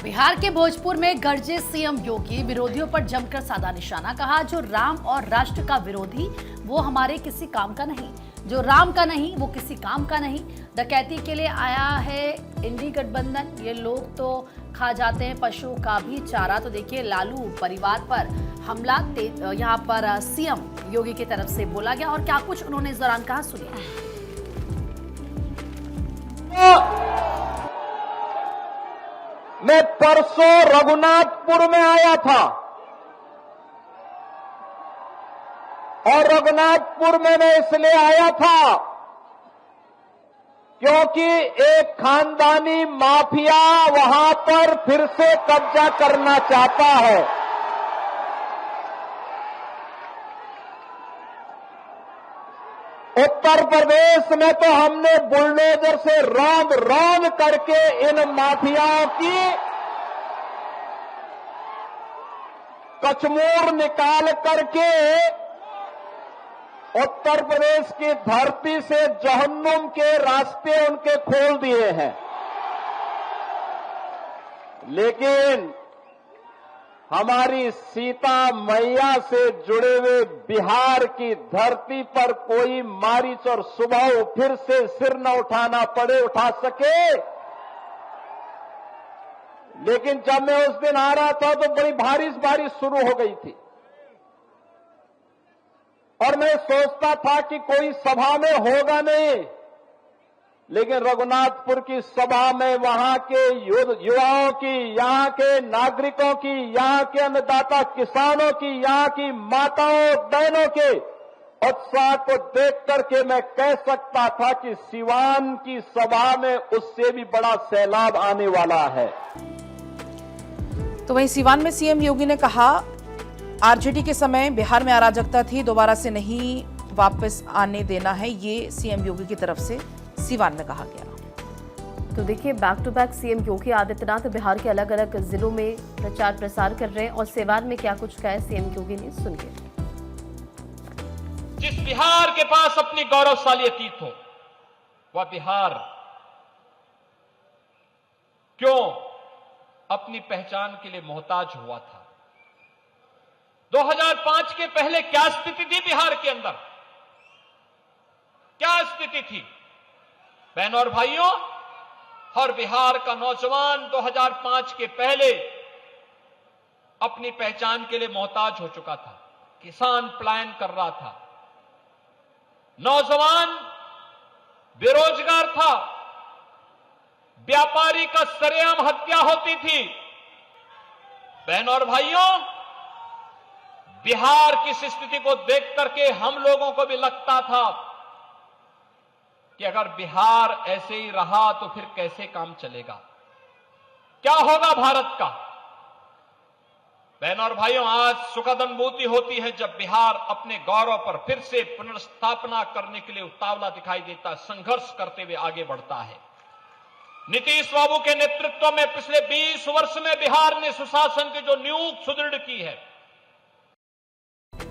बिहार के भोजपुर में गरजे सीएम योगी, विरोधियों पर जमकर साधा निशाना। कहा, जो राम और राष्ट्र का विरोधी वो हमारे किसी काम का नहीं, जो राम का नहीं वो किसी काम का नहीं। डकैती के लिए आया है इंडी गठबंधन, ये लोग तो खा जाते हैं पशुओं का भी चारा। तो देखिए, लालू परिवार पर हमला यहाँ पर सीएम योगी की तरफ से बोला गया और क्या कुछ उन्होंने इस दौरान कहा, सुनिए। मैं परसों रघुनाथपुर में आया था और रघुनाथपुर में मैं इसलिए आया था क्योंकि एक खानदानी माफिया वहां पर फिर से कब्जा करना चाहता है। उत्तर प्रदेश में तो हमने बुलडोजर से रौंद रौंद करके इन माफियाओं की कचमूर निकाल करके उत्तर प्रदेश की धरती से जहन्नुम के रास्ते उनके खोल दिए हैं। लेकिन हमारी सीता मैया से जुड़े हुए बिहार की धरती पर कोई मारिच और सुबह फिर से सिर न उठाना पड़े, उठा सके। लेकिन जब मैं उस दिन आ रहा था तो बड़ी बारिश शुरू हो गई थी और मैं सोचता था कि कोई सभा में होगा नहीं, लेकिन रघुनाथपुर की सभा में वहां के युवाओं की, यहां के नागरिकों की, यहां के अन्नदाता किसानों की, यहां की माताओं बहनों के उत्साह को देख करके मैं कह सकता था कि सिवान की सभा में उससे भी बड़ा सैलाब आने वाला है। तो वहीं सिवान में सीएम योगी ने कहा, आरजेडी के समय बिहार में अराजकता थी, दोबारा से नहीं वापस आने देना है, ये सीएम योगी की तरफ से सिवान में कहा गया। तो देखिए, back to back CM Yogi Adityanath Bihar के अलग अलग जिलों में प्रचार प्रसार कर रहे हैं और सिवान में क्या कुछ कहा है सीएम योगी ने, सुनिए। जिस बिहार के पास अपनी गौरवशाली अतीत हो, वह बिहार क्यों अपनी पहचान के लिए मोहताज हुआ था? 2005 के पहले क्या स्थिति थी बिहार के अंदर? क्या स्थिति थी बहनों और भाइयों? हर बिहार का नौजवान 2005 के पहले अपनी पहचान के लिए मोहताज हो चुका था। किसान पलायन कर रहा था, नौजवान बेरोजगार था, व्यापारी का सरेआम हत्या होती थी। बहनों और भाइयों, बिहार की इस स्थिति को देख करके हम लोगों को भी लगता था कि अगर बिहार ऐसे ही रहा तो फिर कैसे काम चलेगा, क्या होगा भारत का? बहनों और भाइयों, आज सुखद अनुभूति होती है जब बिहार अपने गौरव पर फिर से पुनर्स्थापना करने के लिए उतावला दिखाई देता है, संघर्ष करते हुए आगे बढ़ता है। नीतीश बाबू के नेतृत्व में पिछले 20 वर्ष में बिहार ने सुशासन की जो नींव सुदृढ़ की है,